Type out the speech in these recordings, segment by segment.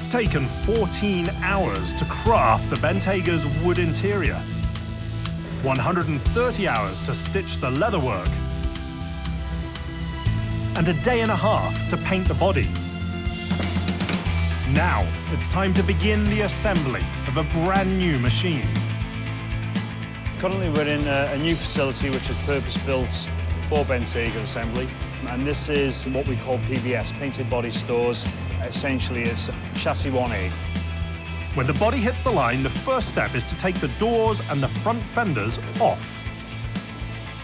It's taken 14 hours to craft the Bentayga's wood interior, 130 hours to stitch the leatherwork, and a day and a half to paint the body. Now, it's time to begin the assembly of a brand new machine. Currently, we're in a new facility which is purpose-built for Bentayga assembly. And this is what we call PBS, painted body stores. Essentially, it's chassis 1A. When the body hits the line, the first step is to take the doors and the front fenders off.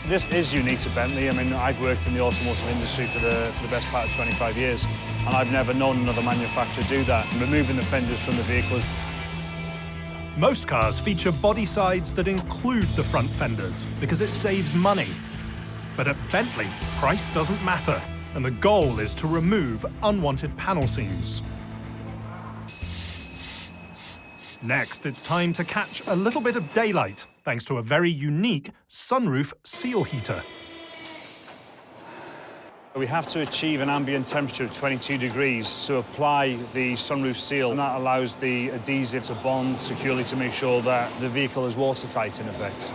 This is unique to Bentley. I mean, I've worked in the automotive industry for the best part of 25 years, and I've never known another manufacturer do that, removing the fenders from the vehicles. Most cars feature body sides that include the front fenders because it saves money. But at Bentley, price doesn't matter, and the goal is to remove unwanted panel seams. Next, it's time to catch a little bit of daylight, thanks to a very unique sunroof seal heater. We have to achieve an ambient temperature of 22 degrees to apply the sunroof seal, and that allows the adhesive to bond securely to make sure that the vehicle is watertight in effect.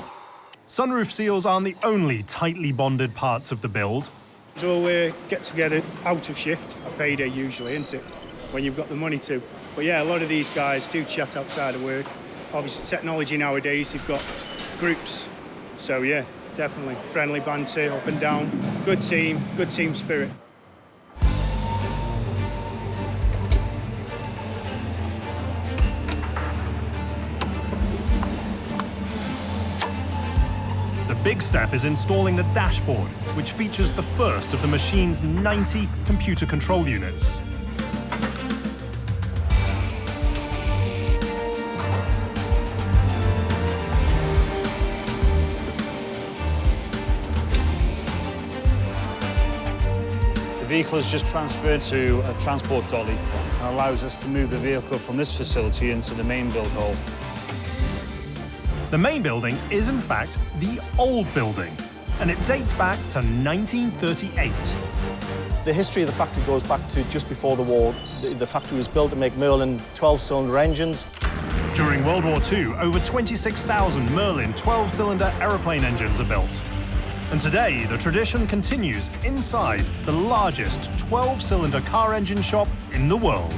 Sunroof seals aren't the only tightly bonded parts of the build. So we get together out of shift, a payday usually, isn't it? When you've got the money to. But yeah, a lot of these guys do chat outside of work. Obviously, technology nowadays, you've got groups. So yeah, definitely friendly banter up and down. Good team spirit. The big step is installing the dashboard, which features the first of the machine's 90 computer control units. The vehicle is just transferred to a transport dolly and allows us to move the vehicle from this facility into the main build hall. The main building is, in fact, the old building, and it dates back to 1938. The history of the factory goes back to just before the war. The factory was built to make Merlin 12-cylinder engines. During World War II, over 26,000 Merlin 12-cylinder aeroplane engines are built. And today, the tradition continues inside the largest 12-cylinder car engine shop in the world.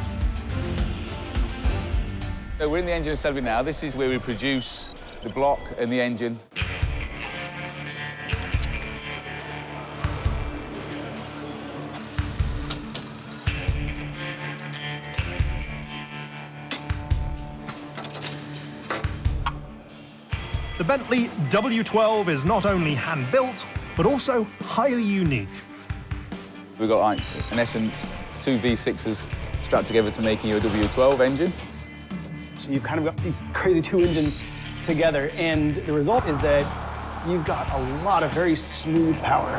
So we're in the engine assembly now. This is where we produce the block and the engine. The Bentley W12 is not only hand-built, but also highly unique. We've got, like, in essence, two V6s strapped together to make you a W12 engine. So you've kind of got these crazy two engines together, and the result is that you've got a lot of very smooth power.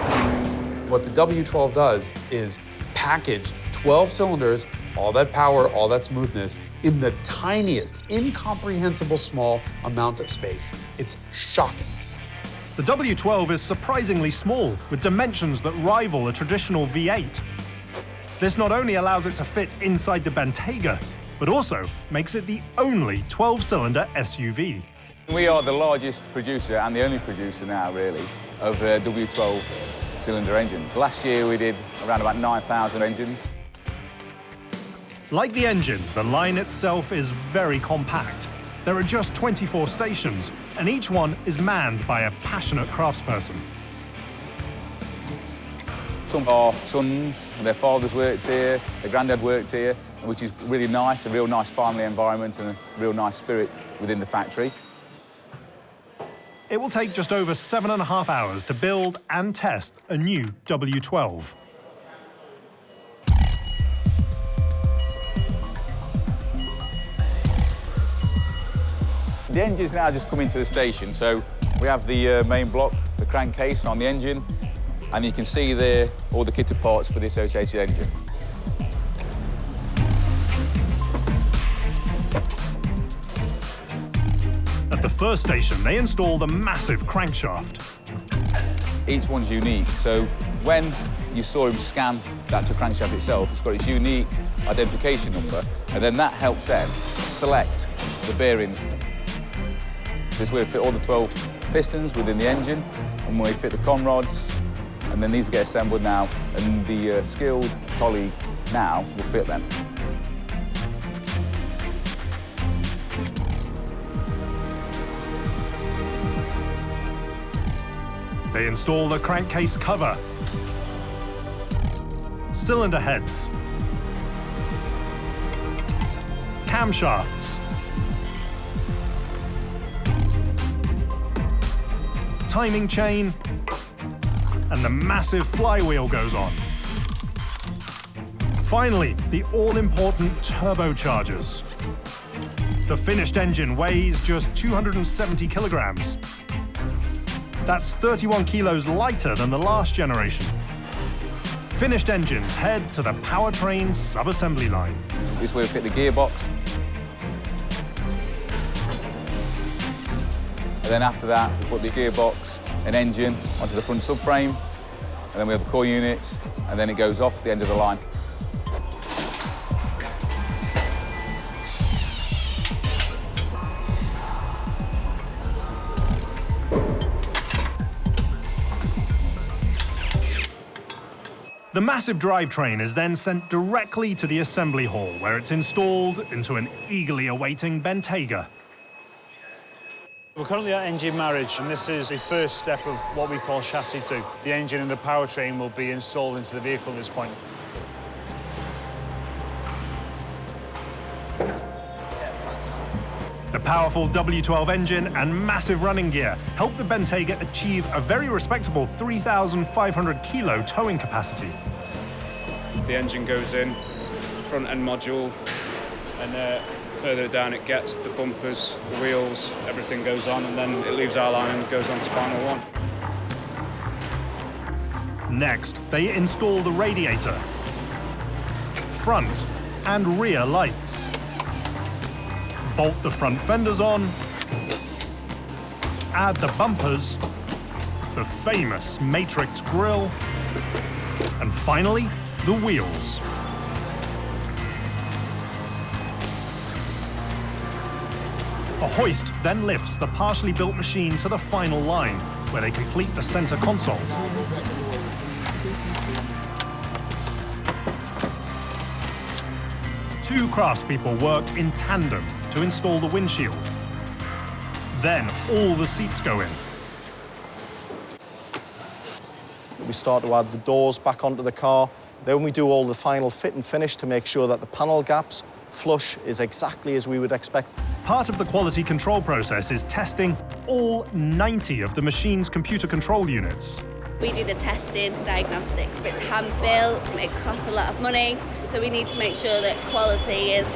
What the W12 does is package 12 cylinders, all that power, all that smoothness, in the tiniest, incomprehensible small amount of space. It's shocking. The W12 is surprisingly small, with dimensions that rival a traditional V8. This not only allows it to fit inside the Bentayga, but also makes it the only 12-cylinder SUV. We are the largest producer and the only producer now, really, of W12 cylinder engines. Last year we did around about 9,000 engines. Like the engine, the line itself is very compact. There are just 24 stations, and each one is manned by a passionate craftsperson. Some of our sons and their fathers worked here, their granddad worked here, which is really nice, a real nice family environment and a real nice spirit within the factory. It will take just over 7.5 hours to build and test a new W12. The engine's now just come into the station, so we have the main block, the crankcase on the engine, and you can see there all the kitted parts for the associated engine. At the first station, they install the massive crankshaft. Each one's unique, so when you saw him scan That's the crankshaft itself. It's got its unique identification number, and then that helps them select the bearings. This way we fit all the 12 pistons within the engine, and we fit the con rods, and then these get assembled now, and the skilled colleague now will fit them. They install the crankcase cover, cylinder heads, camshafts, timing chain, and the massive flywheel goes on. Finally, the all-important turbochargers. The finished engine weighs just 270 kilograms. That's 31 kilos lighter than the last generation. Finished engines head to the powertrain sub-assembly line. This way we fit the gearbox. And then after that, we put the gearbox and engine onto the front subframe. And then we have the core units, and then it goes off the end of the line. The massive drivetrain is then sent directly to the assembly hall, where it's installed into an eagerly awaiting Bentayga. We're currently at engine marriage, and this is the first step of what we call chassis 2. The engine and the powertrain will be installed into the vehicle at this point. The powerful W12 engine and massive running gear help the Bentayga achieve a very respectable 3,500 kilo towing capacity. The engine goes in, front end module, and further down it gets, the bumpers, the wheels, everything goes on, and then it leaves our line and goes on to final one. Next, they install the radiator, front and rear lights, bolt the front fenders on, add the bumpers, the famous matrix grille, and finally, the wheels. A hoist then lifts the partially built machine to the final line, where they complete the center console. Two craftspeople work in tandem to install the windshield. Then all the seats go in. We start to add the doors back onto the car. Then we do all the final fit and finish to make sure that the panel gaps flush is exactly as we would expect. Part of the quality control process is testing all 90 of the machine's computer control units. We do the testing, diagnostics. It's hand-built, it costs a lot of money, so we need to make sure that quality is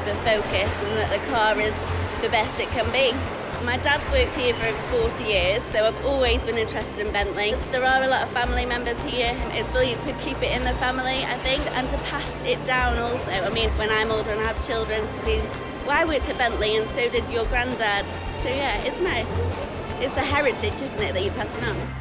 the focus and that the car is the best it can be. My dad's worked here for over 40 years, so I've always been interested in Bentley. There are a lot of family members here. It's brilliant to keep it in the family, I think, and to pass it down also. I mean, when I'm older and have children, to be, well, I worked at Bentley and so did your granddad. So yeah, it's nice. It's the heritage, isn't it, that you're passing on?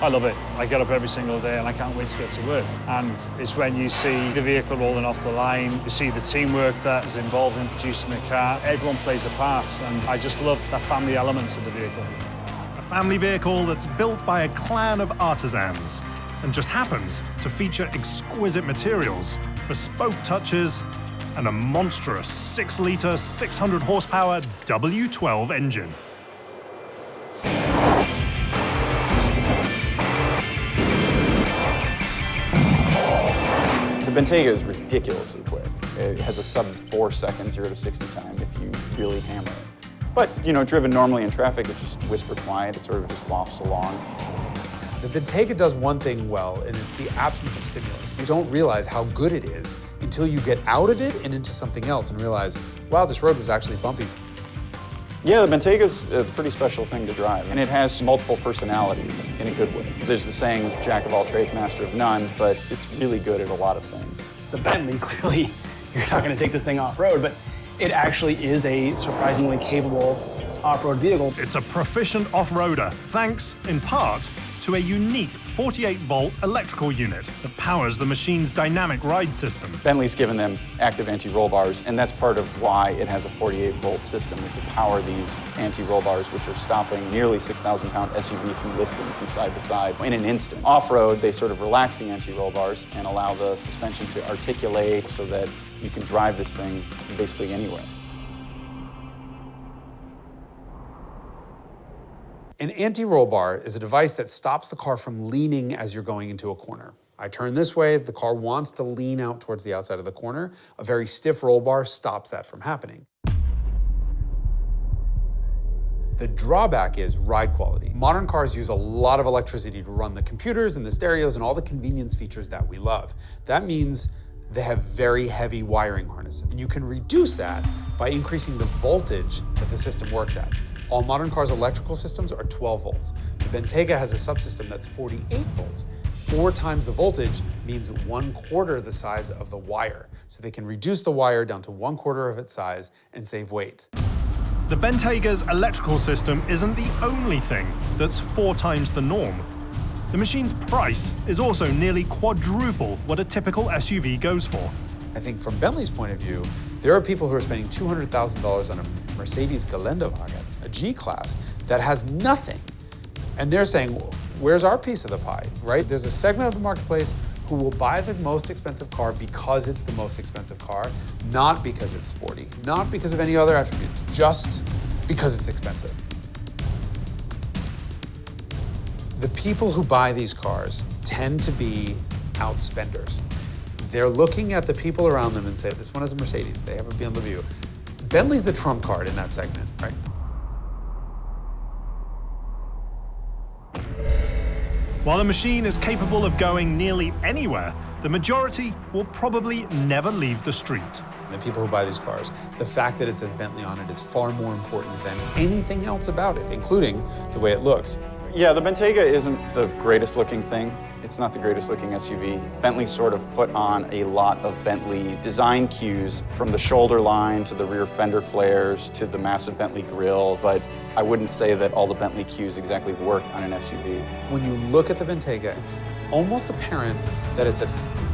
I love it. I get up every single day and I can't wait to get to work. And it's when you see the vehicle rolling off the line, you see the teamwork that is involved in producing the car. Everyone plays a part, and I just love the family elements of the vehicle. A family vehicle that's built by a clan of artisans and just happens to feature exquisite materials, bespoke touches, and a monstrous 6-litre, 600 horsepower W12 engine. The Bentayga is ridiculously quick. It has a sub 4 second 0 to 60 time if you really hammer it. But, you know, driven normally in traffic, it's just whisper quiet. It sort of just wafts along. The Bentayga does one thing well, and it's the absence of stimulus. You don't realize how good it is until you get out of it and into something else and realize, wow, this road was actually bumpy. Yeah, the Bentayga's a pretty special thing to drive, and it has multiple personalities in a good way. There's the saying, jack of all trades, master of none, but it's really good at a lot of things. It's a Bentley, clearly you're not going to take this thing off-road, but it actually is a surprisingly capable off-road vehicle. It's a proficient off-roader, thanks, in part, to a unique 48-volt electrical unit that powers the machine's dynamic ride system. Bentley's given them active anti-roll bars, and that's part of why it has a 48-volt system, is to power these anti-roll bars, which are stopping nearly 6,000-pound SUV from listing from side to side in an instant. Off-road, they sort of relax the anti-roll bars and allow the suspension to articulate so that you can drive this thing basically anywhere. An anti-roll bar is a device that stops the car from leaning as you're going into a corner. I turn this way, the car wants to lean out towards the outside of the corner. A very stiff roll bar stops that from happening. The drawback is ride quality. Modern cars use a lot of electricity to run the computers and the stereos and all the convenience features that we love. That means they have very heavy wiring harnesses. And you can reduce that by increasing the voltage that the system works at. All modern cars' electrical systems are 12 volts. The Bentayga has a subsystem that's 48 volts. 4 times the voltage means 1/4 the size of the wire. So they can reduce the wire down to 1/4 of its size and save weight. The Bentayga's electrical system isn't the only thing that's 4 times the norm. The machine's price is also nearly quadruple what a typical SUV goes for. I think from Bentley's point of view, there are people who are spending $200,000 on a Mercedes Geländewagen, a G-Class, that has nothing. And they're saying, where's our piece of the pie, right? There's a segment of the marketplace who will buy the most expensive car because it's the most expensive car, not because it's sporty, not because of any other attributes, just because it's expensive. The people who buy these cars tend to be outspenders. They're looking at the people around them and say, this one has a Mercedes, they have a BMW. Bentley's the trump card in that segment, right? While the machine is capable of going nearly anywhere, the majority will probably never leave the street. The people who buy these cars, the fact that it says Bentley on it is far more important than anything else about it, including the way it looks. Yeah, the Bentayga isn't the greatest looking thing. It's not the greatest looking SUV. Bentley sort of put on a lot of Bentley design cues, from the shoulder line to the rear fender flares to the massive Bentley grille, but I wouldn't say that all the Bentley cues exactly work on an SUV. When you look at the Bentayga, it's almost apparent that it's a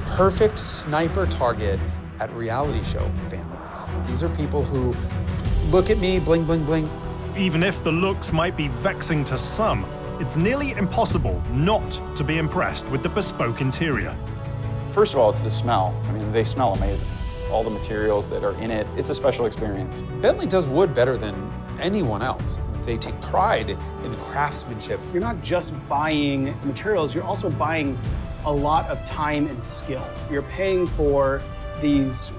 perfect sniper target at reality show families. These are people who look at me, bling, bling, bling. Even if the looks might be vexing to some, it's nearly impossible not to be impressed with the bespoke interior. First of all, it's the smell. I mean, they smell amazing. All the materials that are in it, it's a special experience. Bentley does wood better than anyone else. They take pride in the craftsmanship. You're not just buying materials, you're also buying a lot of time and skill. You're paying for these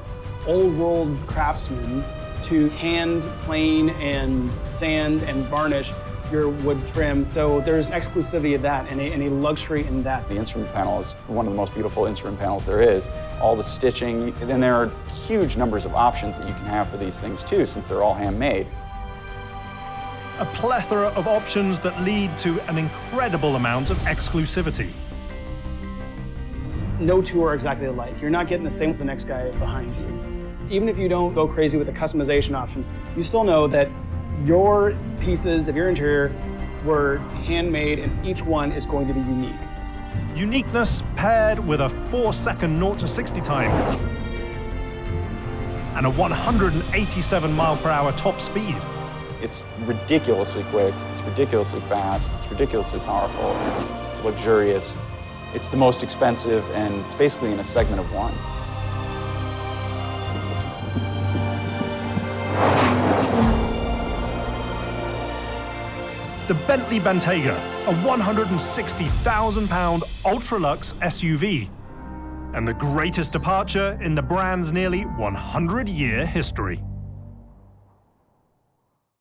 old world craftsmen to hand plane and sand and varnish your wood trim. So there's exclusivity of that and a luxury in that. The instrument panel is one of the most beautiful instrument panels there is. All the stitching, and then there are huge numbers of options that you can have for these things too, since they're all handmade. A plethora of options that lead to an incredible amount of exclusivity. No two are exactly alike. You're not getting the same as the next guy behind you. Even if you don't go crazy with the customization options, you still know that your pieces of your interior were handmade and each one is going to be unique. Uniqueness paired with a 4-second 0 to 60 time and a 187 mile/hour top speed. It's ridiculously quick, it's ridiculously fast, it's ridiculously powerful, it's luxurious, it's the most expensive, and it's basically in a segment of one. The Bentley Bentayga, a 160,000-pound ultra-luxe SUV, and the greatest departure in the brand's nearly 100-year history.